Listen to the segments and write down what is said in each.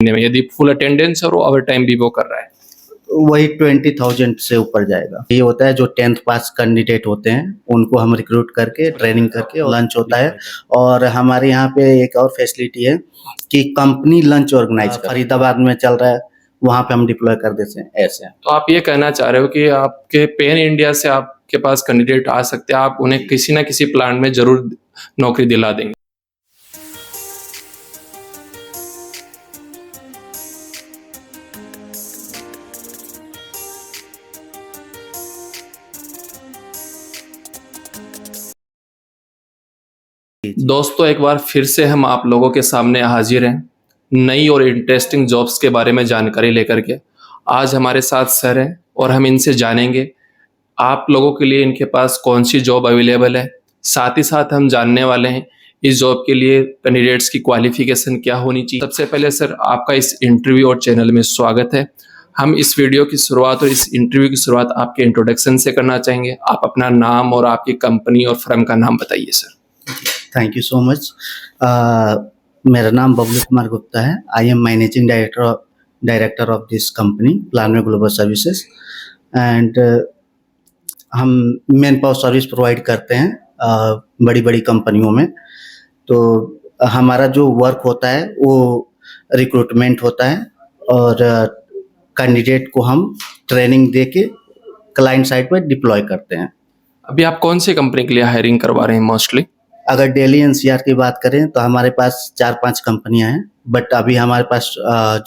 में, यदि full attendance और ओवर टाइम भी वो कर रहा है? वही 20,000 से ऊपर जाएगा। ये होता है जो 10th पास कैंडिडेट होते हैं उनको हम रिक्रूट करके ट्रेनिंग करके लंच होता है। और हमारे यहाँ पे एक और फैसिलिटी है कि कंपनी लंच ऑर्गेनाइज फरीदाबाद में चल रहा है, वहाँ पे हम डिप्लॉय कर देते हैं ऐसे। तो आप ये कहना चाह रहे हो कि आपके पेन इंडिया से आपके पास कैंडिडेट आ सकते हैं, आप उन्हें किसी ना किसी प्लांट में जरूर नौकरी दिला देंगे? दोस्तों, एक बार फिर से हम आप लोगों के सामने हाजिर हैं नई और इंटरेस्टिंग जॉब्स के बारे में जानकारी लेकर के। आज हमारे साथ सर हैं और हम इनसे जानेंगे आप लोगों के लिए इनके पास कौन सी जॉब अवेलेबल है। साथ ही साथ हम जानने वाले हैं इस जॉब के लिए कैंडिडेट्स की क्वालिफिकेशन क्या होनी चाहिए। सबसे पहले सर, आपका इस इंटरव्यू और चैनल में स्वागत है। हम इस वीडियो की शुरुआत और इस इंटरव्यू की शुरुआत आपके इंट्रोडक्शन से करना चाहेंगे। आप अपना नाम और आपकी कंपनी और फर्म का नाम बताइए sir. Thank you so much. मेरा नाम बबलू कुमार गुप्ता है। I am managing director of this company Planway Global Services and हम मैन पावर सर्विस प्रोवाइड करते हैं बड़ी बड़ी कंपनियों में। तो हमारा जो वर्क होता है वो रिक्रूटमेंट होता है और कैंडिडेट को हम ट्रेनिंग दे के क्लाइंट साइड पर डिप्लॉय करते हैं। अभी आप कौन सी कंपनी के लिए हायरिंग करवा रहे हैं मोस्टली? अगर दिल्ली एनसीआर की बात करें तो हमारे पास 4-5 कंपनियां हैं, बट अभी हमारे पास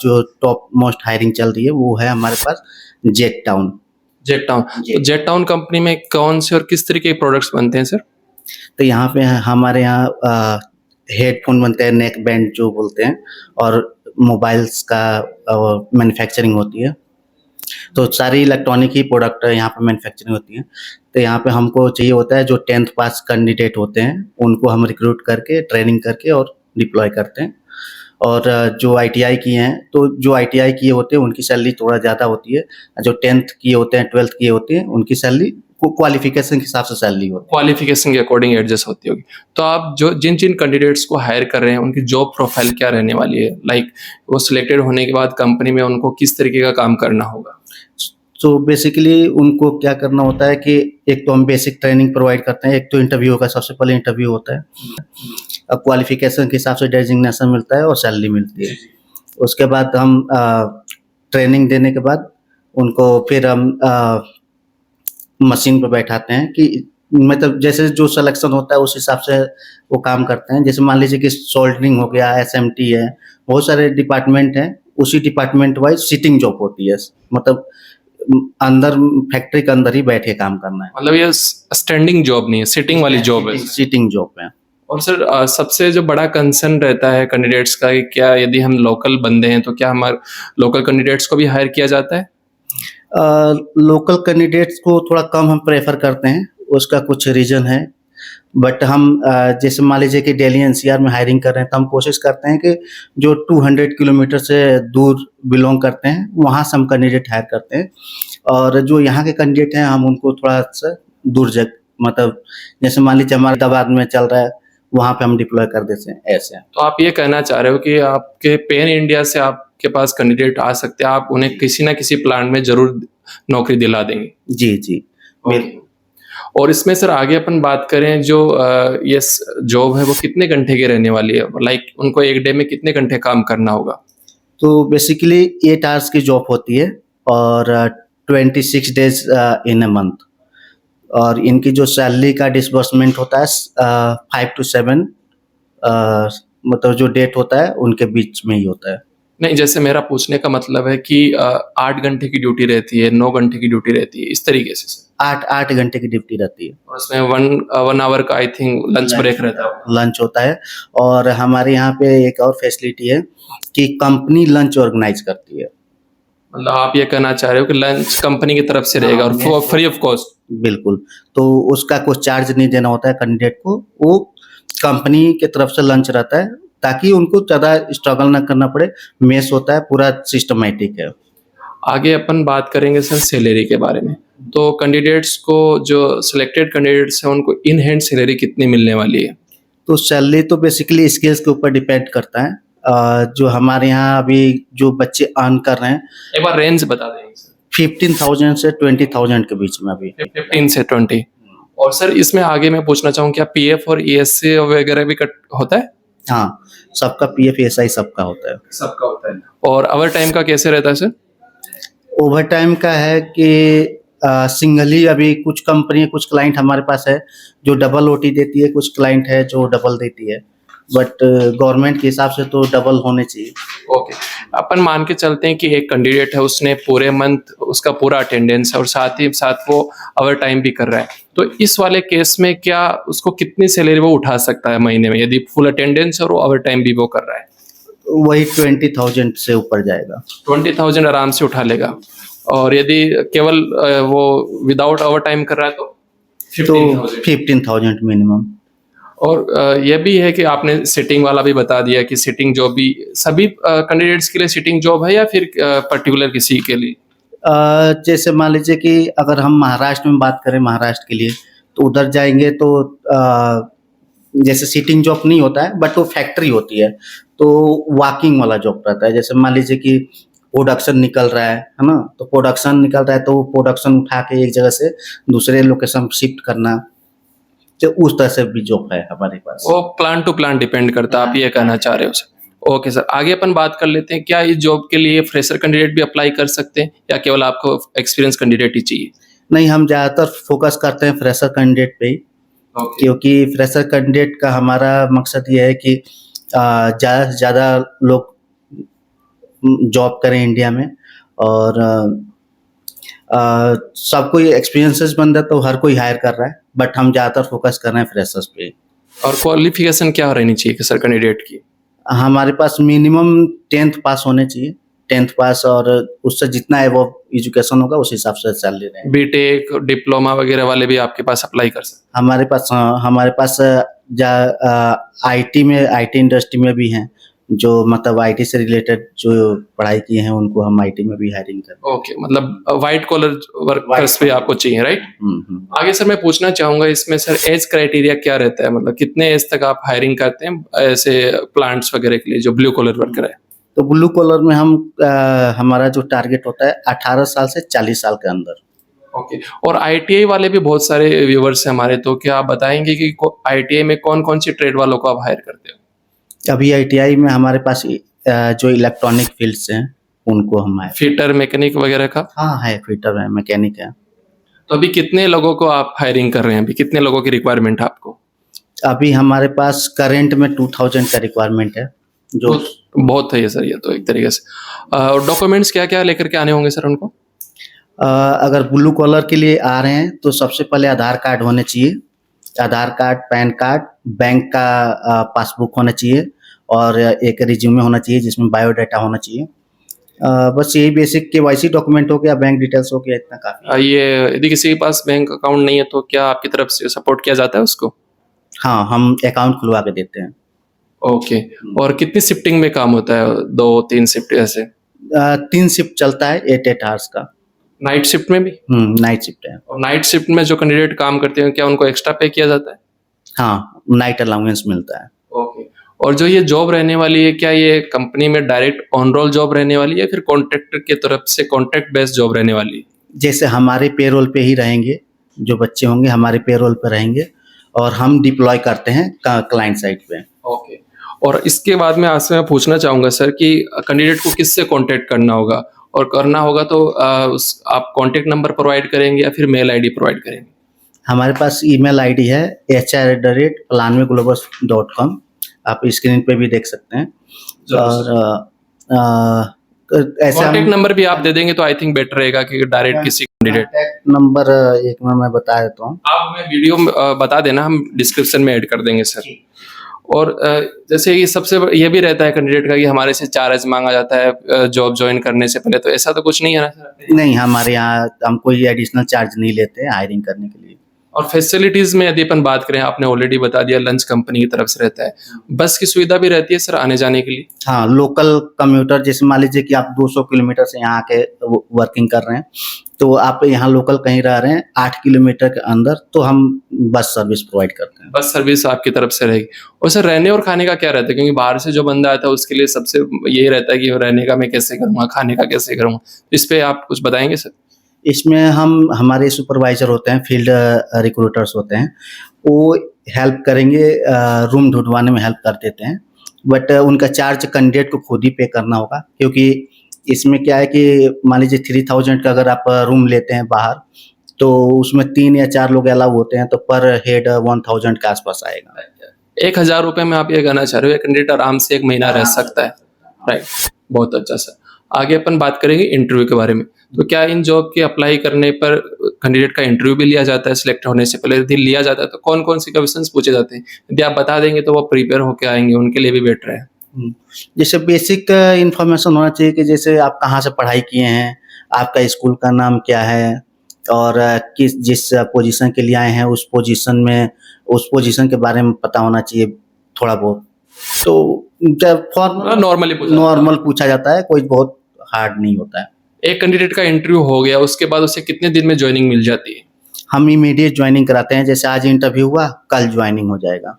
जो टॉप मोस्ट हायरिंग चल रही है वो है हमारे पास Jet Town. Jet Town company में कौन से और किस तरीके के प्रोडक्ट्स बनते हैं सर? तो यहाँ पे हमारे यहाँ हेडफोन बनते हैं, नेक बैंड जो बोलते हैं, और मोबाइल्स का मैन्युफैक्चरिंग होती है। तो सारी इलेक्ट्रॉनिक ही प्रोडक्ट यहाँ पे मैन्युफैक्चरिंग होती है। तो यहाँ पे हमको चाहिए होता है जो 10th पास कैंडिडेट होते हैं उनको हम रिक्रूट करके ट्रेनिंग करके और डिप्लॉय करते हैं। और जो आईटीआई किए हैं, तो जो आईटीआई किए होते हैं उनकी सैलरी थोड़ा ज़्यादा होती है। जो 10th किए होते हैं, 12th किए होते हैं, उनकी सैलरी क्वालिफिकेशन के हिसाब से सैलरी होती है, क्वालिफिकेशन के अकॉर्डिंग एडजस्ट होती होगी। तो आप जो जिन जिन कैंडिडेट्स को हायर कर रहे हैं उनकी जॉब प्रोफाइल क्या रहने वाली है? लाइक वो सिलेक्टेड होने के बाद कंपनी में उनको किस तरीके का काम करना होगा? तो बेसिकली उनको क्या करना होता है कि एक तो हम बेसिक ट्रेनिंग प्रोवाइड करते हैं। एक तो इंटरव्यू होगा, सबसे पहले इंटरव्यू होता है। अब क्वालिफिकेशन के हिसाब से डेजिग्नेशन मिलता है और सैलरी मिलती है। उसके बाद हम ट्रेनिंग देने के बाद उनको फिर हम मशीन पर बैठाते हैं कि मतलब जैसे जो सिलेक्शन होता है उस हिसाब से वो काम करते हैं। जैसे मान लीजिए कि सोल्डरिंग हो गया, एसएमटी है, बहुत सारे डिपार्टमेंट हैं। उसी डिपार्टमेंट वाइज सिटिंग जॉब होती है, मतलब अंदर फैक्ट्री के अंदर ही बैठ के काम करना है। मतलब ये स्टैंडिंग जॉब नहीं है, सिटिंग वाली जॉब है। सिटिंग जॉब है। और सर सबसे जो बड़ा कंसर्न रहता है कैंडिडेट्स का कि क्या यदि हम लोकल बंदे हैं तो क्या हमारे लोकल कैंडिडेट्स को भी हायर किया जाता है? लोकल कैंडिडेट्स को थोड़ा कम हम प्रेफर करते हैं, उसका कुछ रीज़न है। बट हम जैसे मान लीजिए कि दिल्ली एनसीआर में हायरिंग कर रहे हैं तो हम कोशिश करते हैं कि जो 200 किलोमीटर से दूर बिलोंग करते हैं वहाँ से हम कैंडिडेट हायर करते हैं। और जो यहाँ के कैंडिडेट हैं हम उनको थोड़ा सा दूर मतलब जैसे मान लीजिए हमारे फरीदाबाद में चल रहा है, वहाँ पे हम डिप्लॉय कर देते हैं ऐसे। तो आप ये कहना चाह रहे हो कि आपके पेन इंडिया से आपके पास कैंडिडेट आ सकते हैं, आप उन्हें किसी ना किसी प्लांट में जरूर नौकरी दिला देंगे? जी जी। और इसमें सर आगे अपन बात करें जो ये जॉब है वो कितने घंटे की रहने वाली है? लाइक उनको एक डे में कितने घंटे काम करना होगा? तो बेसिकली 8 आवर्स की जॉब होती है और 26 डेज इन अ मंथ। और इनकी जो सैलरी का डिसबर्समेंट होता है 5 to 7 मतलब जो डेट होता है उनके बीच में ही होता है। नहीं, जैसे मेरा पूछने का मतलब है कि 8 घंटे की ड्यूटी रहती है, 9 घंटे की ड्यूटी रहती है, इस तरीके से सर? 8 घंटे की ड्यूटी रहती है और उसमें 1 आवर का आई थिंक लंच ब्रेक रहता है। लंच होता है। और हमारे यहाँ पे एक और फैसिलिटी है कि कंपनी लंच ऑर्गेनाइज करती है। मतलब आप ये कहना चाह रहे हो कि लंच कंपनी की तरफ से रहेगा और फ्री ऑफ कॉस्ट? बिल्कुल। तो उसका कुछ चार्ज नहीं देना होता है कैंडिडेट को, वो कंपनी की तरफ से लंच रहता है ताकि उनको ज़्यादा स्ट्रगल ना करना पड़े। मेस होता है, पूरा सिस्टमैटिक है। आगे अपन बात करेंगे सर सैलरी के बारे में। तो कैंडिडेट्स को जो सिलेक्टेड कैंडिडेट्स हैं उनको इन हैंड सैलरी कितनी मिलने वाली है? तो सैलरी तो बेसिकली स्किल्स के ऊपर डिपेंड करता है। जो हमारे यहाँ अभी जो बच्चे अर्न कर रहे हैं एक बार रेंज बता देंगे सर। 15,000 से 20,000 के बीच में अभी। 15 से 20। और सर इसमें आगे मैं पूछना चाहूँ क्या पीएफ और ईएससी वगैरह भी कट होता है? हाँ, सबका पीएफ ईएसआई सबका होता है। सबका होता है। और ओवर टाइम का कैसे रहता है सर? ओवर टाइम का है कि सिंगली अभी कुछ कंपनी कुछ क्लाइंट हमारे पास है जो डबल ओटी देती है, कुछ क्लाइंट है जो डबल देती है, बट गवर्नमेंट के हिसाब से तो डबल होने चाहिए। ओके, अपन मान के चलते हैं कि एक कैंडिडेट है, उसने पूरे मंथ उसका पूरा अटेंडेंस है और साथ ही साथ वो ओवर टाइम भी कर रहा है, तो इस वाले केस में क्या उसको कितनी सैलरी वो उठा सकता है महीने में, यदि फुल अटेंडेंस और ओवर टाइम भी वो कर रहा है? वही 20,000 से ऊपर जाएगा। 20,000 आराम से उठा लेगा। और यदि केवल वो विदाउट ओवर टाइम कर रहा है तो तो 15,000। 15,000 मिनिमम। और यह भी है कि आपने सिटिंग वाला भी बता दिया कि सिटिंग जॉब भी सभी कैंडिडेट्स के लिए सिटिंग जॉब है या फिर पर्टिकुलर किसी के लिए? जैसे मान लीजिए कि अगर हम महाराष्ट्र में बात करें, महाराष्ट्र के लिए, तो उधर जाएंगे तो जैसे सीटिंग जॉब नहीं होता है, बट वो फैक्ट्री होती है, तो वॉकिंग वाला जॉब रहता है। जैसे मान लीजिए कि प्रोडक्शन निकल रहा है ना, तो प्रोडक्शन निकल रहा है तो प्रोडक्शन उठा के एक जगह से दूसरे लोकेशन शिफ्ट करना, तो उस तरह से भी जॉब है हमारे पास। वो प्लान टू प्लान डिपेंड करता है, आप ये कहना चाह रहे हो सर? ओके सर, आगे अपन बात कर लेते हैं। क्या इस जॉब के लिए फ्रेशर कैंडिडेट भी अप्लाई कर सकते हैं या केवल आपको एक्सपीरियंस कैंडिडेट ही चाहिए? नहीं, हम ज़्यादातर फोकस करते हैं फ्रेशर कैंडिडेट पे ही, क्योंकि फ्रेशर कैंडिडेट का हमारा मकसद ये है कि ज़्यादा से ज़्यादा लोग जॉब करें इंडिया में, और सब कोई एक्सपीरियंसेस बंदा तो हर कोई हायर कर रहा है, बट हम ज़्यादातर फोकस कर रहे हैं फ्रेशर्स पे। और क्वालिफिकेशन क्या रहनी चाहिए कि सर कैंडिडेट की? हमारे पास मिनिमम 10th पास होने चाहिए, 10th पास, और उससे जितना एबव एजुकेशन होगा उस हिसाब से सैलरी रहेगी। बीटेक डिप्लोमा वगैरह वाले भी आपके पास अप्लाई कर सकते हमारे पास आईटी इंडस्ट्री में भी हैं, जो मतलब आईटी से रिलेटेड जो पढ़ाई किए हैं उनको हम आईटी में भी हायरिंग कर रहे हैं? ओके, मतलब व्हाइट कॉलर वर्कर्स भी आपको चाहिए, राइट? हैं। आगे सर मैं पूछना चाहूंगा इसमें सर एज क्राइटेरिया क्या रहता है, मतलब कितने एज तक आप हायरिंग करते हैं ऐसे प्लांट्स वगैरह के लिए जो ब्लू कॉलर वर्कर है? तो ब्लू कॉलर में हमारा जो टारगेट होता है 18 साल से 40 साल के अंदर। ओके, और आईटीआई वाले भी बहुत सारे व्यूवर्स हैं हमारे, तो क्या आप बताएंगे कि आईटीआई में कौन कौन सी ट्रेड वालों को आप हायर करते हो? अभी आईटीआई में हमारे पास जो इलेक्ट्रॉनिक फील्ड्स हैं उनको हम हायर। फिटर मैकेनिक वगैरह का? हाँ है, फिटर है, मैकेनिक है। तो अभी कितने लोगों को आप हायरिंग कर रहे हैं, अभी कितने लोगों की रिक्वायरमेंट है आपको? अभी हमारे पास करंट में 2000 का रिक्वायरमेंट है, जो बहुत है सर ये तो एक तरीके से। और डॉक्यूमेंट्स क्या क्या लेकर के आने होंगे सर उनको? अगर ब्लू कॉलर के लिए आ रहे हैं तो सबसे पहले आधार कार्ड होने चाहिए, आधार कार्ड, पैन कार्ड, बैंक का पासबुक होना चाहिए, और एक रिज्यूमे होना चाहिए जिसमें बायोडाटा होना चाहिए। बस यही बेसिक केवाईसी डॉक्यूमेंट हो गया, बैंक डिटेल्स हो गया, इतना काफ़ी। ये यदि किसी के पास बैंक अकाउंट नहीं है तो क्या आपकी तरफ से सपोर्ट किया जाता है उसको? हाँ, हम अकाउंट खुलवा के देते हैं। ओके, और कितनी शिफ्टिंग में काम होता है, 2-3 शिफ्ट ऐसे? 3 शिफ्ट चलता है 8 आवर्स का। नाइट शिफ्ट में भी? नाइट शिफ्ट है। और नाइट शिफ्ट में जो कैंडिडेट काम करते हैं क्या उनको एक्स्ट्रा पे किया जाता है? हाँ, नाइट अलाउंस मिलता है। ओके, और जो ये जॉब रहने वाली है क्या ये कंपनी में डायरेक्ट ऑन रोल जॉब रहने वाली है या फिर कॉन्ट्रैक्टर की तरफ से कॉन्ट्रैक्ट बेस्ड जॉब रहने वाली है? जैसे हमारे पेरोल पे ही रहेंगे, जो बच्चे होंगे हमारे पेरोल पे रहेंगे, और हम डिप्लॉय करते हैं क्लाइंट साइड पे। ओके, और इसके बाद में आपसे मैं पूछना चाहूँगा सर कि कैंडिडेट को किससे कॉन्टैक्ट करना होगा, और करना होगा तो आप कॉन्टैक्ट नंबर प्रोवाइड करेंगे या फिर मेल आईडी प्रोवाइड करेंगे? हमारे पास ईमेल आईडी है hr@planwayglobal.com, आप स्क्रीन पे भी देख सकते हैं। और ऐसे कॉन्टैक्ट नंबर भी आप दे देंगे तो आई थिंक बेटर रहेगा कि डायरेक्ट किसी कैंडिडेट। कॉन्टैक्ट नंबर एक मिनट मैं बता देता हूँ। आप हमें वीडियो में बता देना, हम डिस्क्रिप्शन में ऐड कर देंगे सर। और जैसे ये सबसे ये भी रहता है कैंडिडेट का कि हमारे से चार्ज मांगा जाता है जॉब ज्वाइन करने से पहले, तो ऐसा तो कुछ नहीं है ना सर? नहीं, हमारे यहाँ हम कोई एडिशनल चार्ज नहीं लेते हैं हायरिंग करने के लिए। और फैसिलिटीज में यदि अपन बात करें, आपने ऑलरेडी बता दिया लंच कंपनी की तरफ से रहता है, बस की सुविधा भी रहती है सर आने जाने के लिए? हाँ, लोकल कम्यूटर, जैसे मान लीजिए कि आप 200 किलोमीटर से यहाँ आके वर्किंग कर रहे हैं, तो आप यहाँ लोकल कहीं रह रहे हैं 8 किलोमीटर के अंदर, तो हम बस सर्विस प्रोवाइड करते हैं। बस सर्विस आपकी तरफ से रहेगी। और सर रहने और खाने का क्या रहता है, क्योंकि बाहर से जो बंदा आता है उसके लिए सबसे यही रहता है कि रहने का मैं कैसे करूँगा, खाने का कैसे करूँगा, इस पे आप कुछ बताएंगे सर? इसमें हमारे सुपरवाइजर होते हैं, फील्ड रिक्रूटर्स होते हैं, वो हेल्प करेंगे, रूम ढूंढवाने में हेल्प कर देते हैं, बट उनका चार्ज कैंडिडेट को खुद ही पे करना होगा, क्योंकि इसमें क्या है कि मान लीजिए 3000 का अगर आप रूम लेते हैं बाहर, तो उसमें 3 या 4 लोग अलाउ होते हैं, तो पर हेड 1000 के आसपास आएगा। 1000 रुपये में आप ये कहना चाह रहे हो एक कैंडिडेट आराम से 1 महीना रह सकता है, राइट? बहुत अच्छा सर। आगे अपन बात करेंगे इंटरव्यू के बारे में। तो क्या इन जॉब के अप्लाई करने पर कैंडिडेट का इंटरव्यू भी लिया जाता है सिलेक्ट होने से पहले? यदि लिया जाता है तो कौन कौन से क्वेश्चंस पूछे जाते हैं? यदि आप बता देंगे तो वो प्रिपेयर होकर आएंगे, उनके लिए भी बेटर है। जैसे बेसिक इन्फॉर्मेशन होना चाहिए कि जैसे आप कहाँ से पढ़ाई किए हैं, आपका स्कूल का नाम क्या है, और जिस पोजीशन के लिए आए हैं उस पोजीशन के बारे में पता होना चाहिए थोड़ा बहुत। तो जब नॉर्मल पूछा जाता है, कोई बहुत हार्ड नहीं होता है। एक कैंडिडेट का इंटरव्यू हो गया, उसके बाद उसे कितने दिन में ज्वाइनिंग मिल जाती है? हम इमीडिएट ज्वाइनिंग कराते हैं, जैसे आज इंटरव्यू हुआ, कल ज्वाइनिंग हो जाएगा।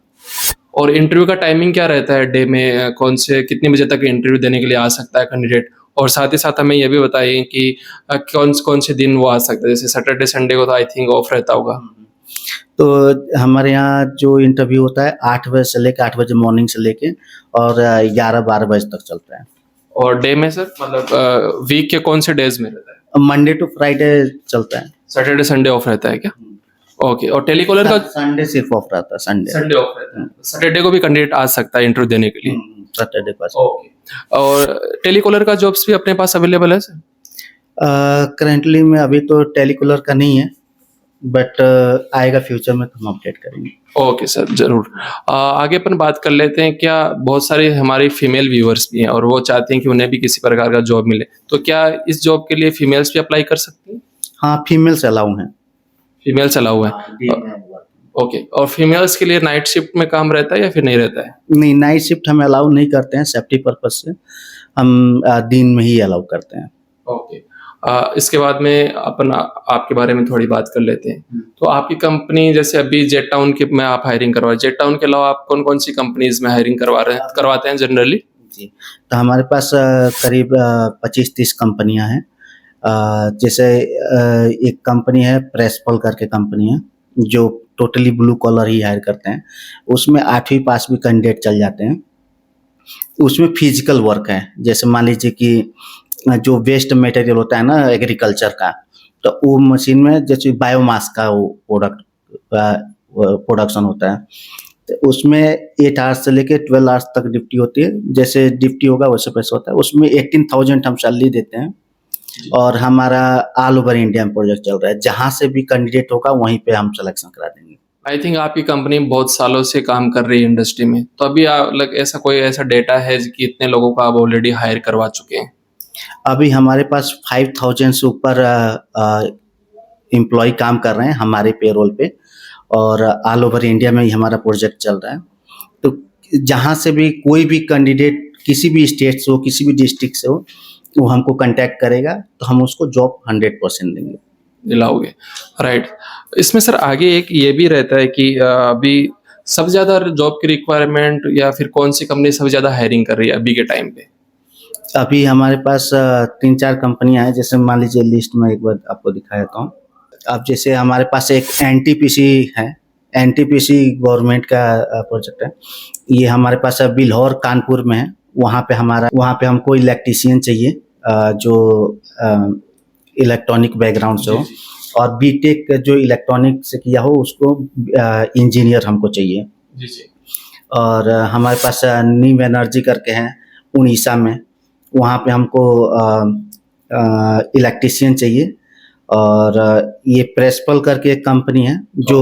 और इंटरव्यू का टाइमिंग क्या रहता है डे में? कौन से कितने बजे तक इंटरव्यू देने के लिए आ सकता है कैंडिडेट? और साथ ही साथ हमें यह भी बताइए कि कौन से दिन वो आ सकता है? जैसे सैटरडे संडे को तो आई थिंक ऑफ रहता होगा। तो हमारे यहाँ जो इंटरव्यू होता है 8 बजे से लेकर 8 बजे मॉर्निंग से लेके और 11-12 बजे तक चलता है। और डे में सर मतलब वीक के कौन से डेज में रहता है? मंडे टू फ्राइडे चलता है। सैटरडे संडे ऑफ रहता है क्या? ओके। और टेलीकॉलर का? संडे सिर्फ ऑफ रहता है, संडे ऑफ रहता है। सैटरडे को भी कैंडिडेट आ सकता है इंटरव्यू देने के लिए? सैटरडे पास। ओके। और टेलीकॉलर का जॉब्स भी अपने पास अवेलेबल है सर? करेंटली में अभी तो टेलीकॉलर का नहीं है, बट आएगा फ्यूचर में तो हम अपडेट करेंगे। ओके सर, जरूर। आगे अपन बात कर लेते हैं। क्या बहुत सारे हमारी फीमेल व्यूअर्स भी हैं और वो चाहते हैं कि उन्हें भी किसी प्रकार का जॉब मिले, तो क्या इस जॉब के लिए फीमेल्स भी अप्लाई कर सकती हैं? हाँ, फीमेल्स अलाउ हैं। फीमेल्स अलाउ है? ओके। और फीमेल्स के लिए नाइट शिफ्ट में काम रहता है या फिर नहीं रहता है? नहीं, नाइट शिफ्ट हम अलाउ नहीं करते हैं, सेफ्टी पर्पज से हम दिन में ही अलाउ करते हैं। ओके। इसके बाद में अपन आपके बारे में थोड़ी बात कर लेते हैं। तो आपकी कंपनी जैसे अभी जेट टाउन की में आप हायरिंग करवा रहे हैं, जेट टाउन के अलावा आप कौन कौन सी कंपनीज में हायरिंग करवाते हैं जनरली? जी, तो हमारे पास करीब 25-30 कंपनियां हैं। जैसे एक कंपनी है, प्रेसपल करके कंपनी है, जो टोटली ब्लू कॉलर ही हायर करते हैं। उसमें 8वीं पास भी कैंडिडेट चल जाते हैं। उसमें फिजिकल वर्क है, जैसे मान लीजिए कि जो वेस्ट मटेरियल होता है ना एग्रीकल्चर का, तो वो मशीन में जैसे बायोमास का वो प्रोडक्शन होता है, तो उसमें 8 आवर्स से लेके 12 आवर्स तक ड्यूटी होती है। जैसे ड्यूटी होगा वैसे पैसा होता है। उसमें 18,000 हम सैलरी देते हैं, और हमारा ऑल ओवर इंडिया में प्रोजेक्ट चल रहा है। जहाँ से भी कैंडिडेट होगा वहीं पे हम सिलेक्शन करा देंगे। आई थिंक आपकी कंपनी बहुत सालों से काम कर रही है इंडस्ट्री में, तो अभी ऐसा डेटा है कि इतने लोगों को आप ऑलरेडी हायर करवा चुके हैं? अभी हमारे पास 5000 से ऊपर एम्प्लॉय काम कर रहे हैं हमारे पेरोल पे, और ऑल ओवर इंडिया में ही हमारा प्रोजेक्ट चल रहा है। तो जहाँ से भी कोई भी कैंडिडेट किसी भी स्टेट से हो, किसी भी डिस्ट्रिक्ट से हो, वो हमको कांटेक्ट करेगा तो हम उसको जॉब 100% देंगे, दिलाओगे, राइट? इसमें सर आगे एक ये भी रहता है कि अभी सबसे ज़्यादा जॉब की रिक्वायरमेंट या फिर कौन सी कंपनी सबसे ज़्यादा हायरिंग कर रही है अभी के टाइम पे? अभी हमारे पास 3-4 कंपनियां हैं। जैसे मान लीजिए लिस्ट में एक बार आपको दिखा देता हूँ। अब जैसे हमारे पास एक एनटीपीसी है, एनटीपीसी गवर्नमेंट का प्रोजेक्ट है। ये हमारे पास बिल्हौर कानपुर में है। वहाँ पे हमको इलेक्ट्रीशियन चाहिए, जो इलेक्ट्रॉनिक बैकग्राउंड से हो, और बीटेक जो इलेक्ट्रॉनिक से किया हो उसको इंजीनियर हमको चाहिए। जी जी। और हमारे पास नीम एनर्जी करके हैं उड़ीसा में, वहाँ पे हमको इलेक्ट्रीशियन चाहिए। और ये प्रेसपल करके एक कंपनी है जो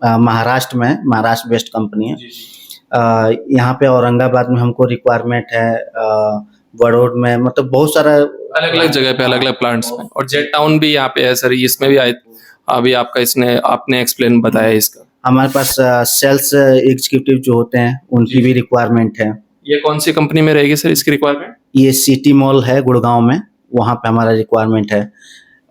महाराष्ट्र में है, महाराष्ट्र बेस्ड कंपनी है। यहाँ पे औरंगाबाद में हमको रिक्वायरमेंट है, वडोद में, मतलब बहुत सारा अलग अलग जगह पे अलग अलग प्लांट्स में। और जेट टाउन भी यहाँ पे है सर, इसमें भी आए अभी आपका इसने आपने एक्सप्लेन बताया इसका। हमारे पास सेल्स एग्जीक्यूटिव जो होते हैं उनकी भी रिक्वायरमेंट है। ये कौन सी कंपनी में रहेगी सर इसकी रिक्वायरमेंट? ये सिटी मॉल है गुड़गांव में, वहाँ पे हमारा रिक्वायरमेंट है।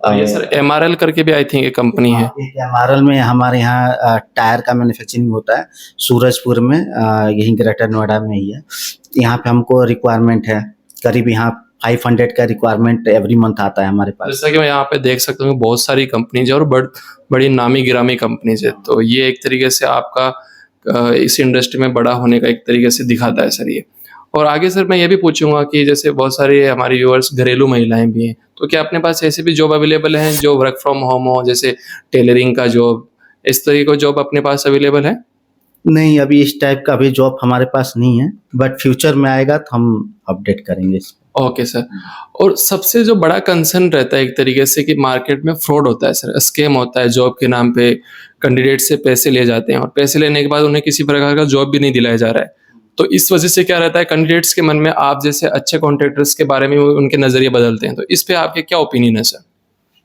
ये सर एमआरएल करके भी आई थिंक एक कंपनी है। एक एमआरएल में हमारे यहाँ टायर का मैन्युफैक्चरिंग होता है सूरजपुर में, यहीं ग्रेटर नोएडा में ही है। यहाँ पे हमको रिक्वायरमेंट है करीब यहाँ 500 का रिक्वायरमेंट एवरी मंथ आता है हमारे पास। जैसा कि मैं यहाँ पे देख सकता हूँ बहुत सारी कंपनीज है और बड़ी नामी गिरामी कंपनीज है, तो ये एक तरीके से आपका इस इंडस्ट्री में बड़ा होने का एक तरीके से दिखाता है सर ये। और आगे सर मैं ये भी पूछूंगा कि जैसे बहुत सारी हमारी व्यूअर्स घरेलू महिलाएं भी हैं, तो क्या अपने पास ऐसे भी जॉब अवेलेबल हैं जो वर्क फ्रॉम होम हो, जैसे टेलरिंग का जॉब, इस तरीके का जॉब अपने पास अवेलेबल है? नहीं, अभी इस टाइप का अभी जॉब हमारे पास नहीं है, बट फ्यूचर में आएगा तो हम अपडेट करेंगे इस पे। Okay sir. और सबसे जो बड़ा कंसर्न रहता है एक तरीके से कि मार्केट में फ्रॉड होता है सर, स्कैम होता है, जॉब के नाम पे कैंडिडेट से पैसे ले जाते हैं और पैसे लेने के बाद उन्हें किसी प्रकार का जॉब भी नहीं दिलाया जा रहा है। तो इस वजह से क्या रहता है कैंडिडेट्स के मन में आप जैसे अच्छे कॉन्ट्रैक्टर्स के बारे में वो उनके नज़रिए बदलते हैं, तो इस पे आपके क्या ओपिनियन है सर?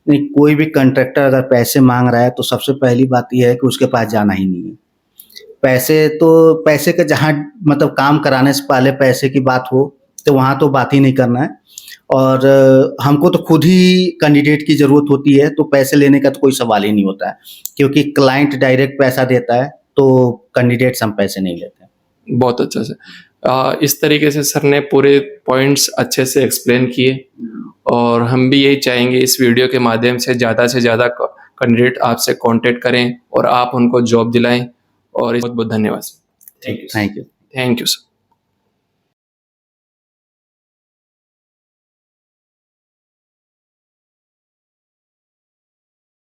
नहीं, कोई भी कॉन्ट्रैक्टर अगर पैसे मांग रहा है तो सबसे पहली बात यह है कि उसके पास जाना ही नहीं है। पैसे का जहाँ मतलब काम कराने से पहले पैसे की बात हो तो वहाँ तो बात ही नहीं करना है। और हमको तो खुद ही कैंडिडेट की ज़रूरत होती है, तो पैसे लेने का तो कोई सवाल ही नहीं होता है, क्योंकि क्लाइंट डायरेक्ट पैसा देता है तो कैंडिडेट से हम पैसे नहीं लेते। बहुत अच्छा सर। इस तरीके से सर ने पूरे पॉइंट्स अच्छे से एक्सप्लेन किए और हम भी यही चाहेंगे इस वीडियो के माध्यम से ज़्यादा कैंडिडेट आपसे कांटेक्ट करें और आप उनको जॉब दिलाएं। और बहुत बहुत धन्यवाद sir. Thank you. Thank you sir.